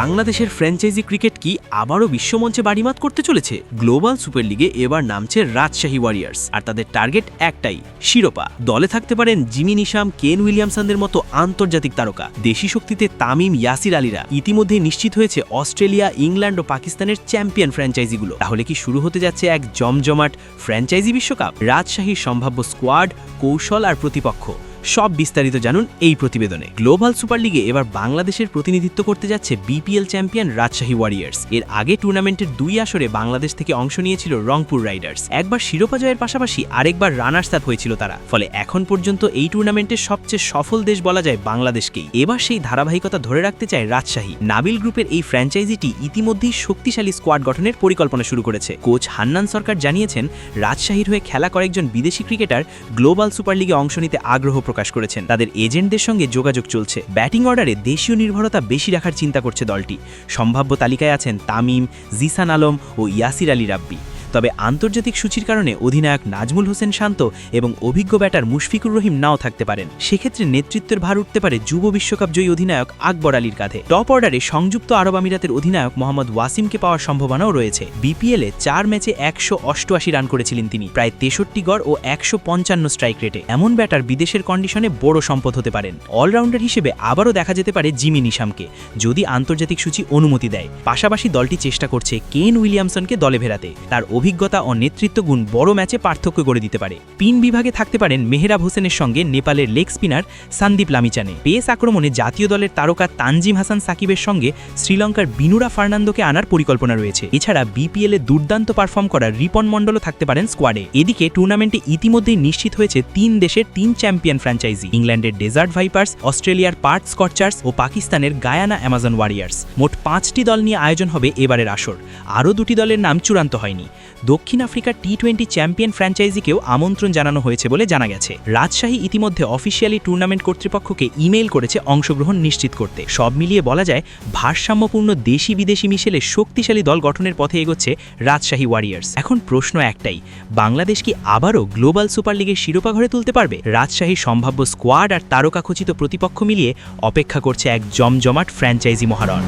বাংলাদেশের franchise cricket কি আবারও বিশ্বমঞ্চে বাড়িমাত করতে চলেছে? গ্লোবাল সুপার লিগে এবার নামছে রাজশাহী ওয়ারিয়ার্স, আর তাদের টার্গেট একটাই, শিরোপা। দলে থাকতে পারেন জিমি নিশাম, কেন উইলিয়ামসনদের মতো আন্তর্জাতিক তারকা। দেশি শক্তিতে তামিম, ইয়াসির আলীরা। ইতিমধ্যেই নিশ্চিত হয়েছে অস্ট্রেলিয়া, ইংল্যান্ড ও পাকিস্তানের চ্যাম্পিয়ন ফ্র্যাঞ্চাইজিগুলো। তাহলে কি শুরু হতে যাচ্ছে এক জমজমাট ফ্র্যাঞ্চাইজি বিশ্বকাপ? রাজশাহীর সম্ভাব্য স্কোয়াড, কৌশল আর প্রতিপক্ষ সব বিস্তারিত জানুন এই প্রতিবেদনে। গ্লোবাল সুপার লিগে এবার বাংলাদেশের প্রতিনিধিত্ব করতে যাচ্ছে বিপিএল চ্যাম্পিয়ন রাজশাহী ওয়ারিয়ার্স। এর আগে টুর্নামেন্টের 2 আসরে বাংলাদেশ থেকে অংশ নিয়েছিল রংপুর রাইডার্স। একবার শিরোপা জয়ের পাশাপাশি আরেকবার রানার্স আপ হয়েছিল তারা। ফলে এখন পর্যন্ত এই টুর্নামেন্টের সবচেয়ে সফল দেশ বলা যায় বাংলাদেশকেই। এবার সেই ধারাবাহিকতা ধরে রাখতে চায় রাজশাহী। নাবিল গ্রুপের এই ফ্র্যাঞ্চাইজিটি ইতিমধ্যেই শক্তিশালী স্কোয়াড গঠনের পরিকল্পনা শুরু করেছে। কোচ হান্নান সরকার জানিয়েছেন, রাজশাহীর হয়ে খেলা কয়েকজন বিদেশি ক্রিকেটার গ্লোবাল সুপার লিগে অংশ নিতে আগ্রহ প্রকাশ করেছেন। তাদের এজেন্টদের সঙ্গে যোগাযোগ চলছে। ব্যাটিং অর্ডারে দেশীয় নির্ভরতা বেশি রাখার চিন্তা করছে দলটি। সম্ভাব্য তালিকায় আছেন তামিম, জিসান আলম ও ইয়াসির আলী রাব্বি। তবে আন্তর্জাতিক সূচির কারণে অধিনায়ক নাজমুল হোসেন শান্ত এবং অভিজ্ঞ ব্যাটার মুশফিকুর রহিম নাও থাকতে পারেন। সেক্ষেত্রে নেতৃত্বের ভার উঠতে পারে যুব বিশ্বকাপ জয়ী অধিনায়ক আকবর আলীর কাঁধে। টপ অর্ডারে সংযুক্ত আরব আমিরাতের অধিনায়ক মোহাম্মদ ওয়াসিমকে পাওয়ার সম্ভাবনাও রয়েছে। বিপিএলে 4 ম্যাচে 188 রান করেছিলেন তিনি, প্রায় 63 গড় ও 155 স্ট্রাইক রেটে। এমন ব্যাটার বিদেশের কন্ডিশনে বড় সম্পদ হতে পারেন। অলরাউন্ডার হিসেবে আবারও দেখা যেতে পারে জিমি নিশামকে, যদি আন্তর্জাতিক সূচি অনুমতি দেয়। পাশাপাশি দলটি চেষ্টা করছে কেন উইলিয়ামসনকে দলে ফেরাতে। তার অভিজ্ঞতা ও নেতৃত্ব গুণ বড় ম্যাচে পার্থক্য গড়ে দিতে পারে। পিন বিভাগে থাকতে পারেন মেহরাব হোসেনের সঙ্গে নেপালের leg spinner Sandeep Lamichhane. Pace আক্রমণে জাতীয় দলের তারকা তানজিম হাসান সাকিবের সঙ্গে শ্রীলঙ্কার বিনুরা ফার্নান্দোকে আনার পরিকল্পনা রয়েছে। এছাড়া বিপিএলে দুর্দান্ত পারফর্ম করা রিপন মণ্ডলও থাকতে পারেন স্কোয়াডে। এদিকে টুর্নামেন্টে ইতিমধ্যেই নিশ্চিত হয়েছে 3 দেশের 3 চ্যাম্পিয়ন ফ্র্যাঞ্চাইজি, ইংল্যান্ডের ডেজার্ট ভাইপার্স, অস্ট্রেলিয়ার পার্থ স্কচার্স ও পাকিস্তানের গায়ানা অ্যামাজন ওয়ারিয়ার্স। মোট 5টি দল নিয়ে আয়োজন হবে এবারের আসর। আরও 2টি দলের নাম চূড়ান্ত হয়নি। দক্ষিণ আফ্রিকার টি20 চ্যাম্পিয়ন ফ্র্যাঞ্চাইজিকেও আমন্ত্রণ জানানো হয়েছে বলে জানা গেছে। রাজশাহী ইতিমধ্যে অফিসিয়ালি টুর্নামেন্ট কর্তৃপক্ষকে ইমেইল করেছে অংশগ্রহণ নিশ্চিত করতে। সব মিলিয়ে বলা যায়, ভারসাম্যপূর্ণ দেশি বিদেশি মিশেলে শক্তিশালী দল গঠনের পথে এগোচ্ছে রাজশাহী ওয়ারিয়ার্স। এখন প্রশ্ন একটাই, বাংলাদেশ কি আবারও গ্লোবাল সুপার লিগের শিরোপা ঘরে তুলতে পারবে? রাজশাহীর সম্ভাব্য স্কোয়াড আর তারকাখচিত প্রতিপক্ষ মিলিয়ে অপেক্ষা করছে এক জমজমাট ফ্র্যাঞ্চাইজি মহারণ।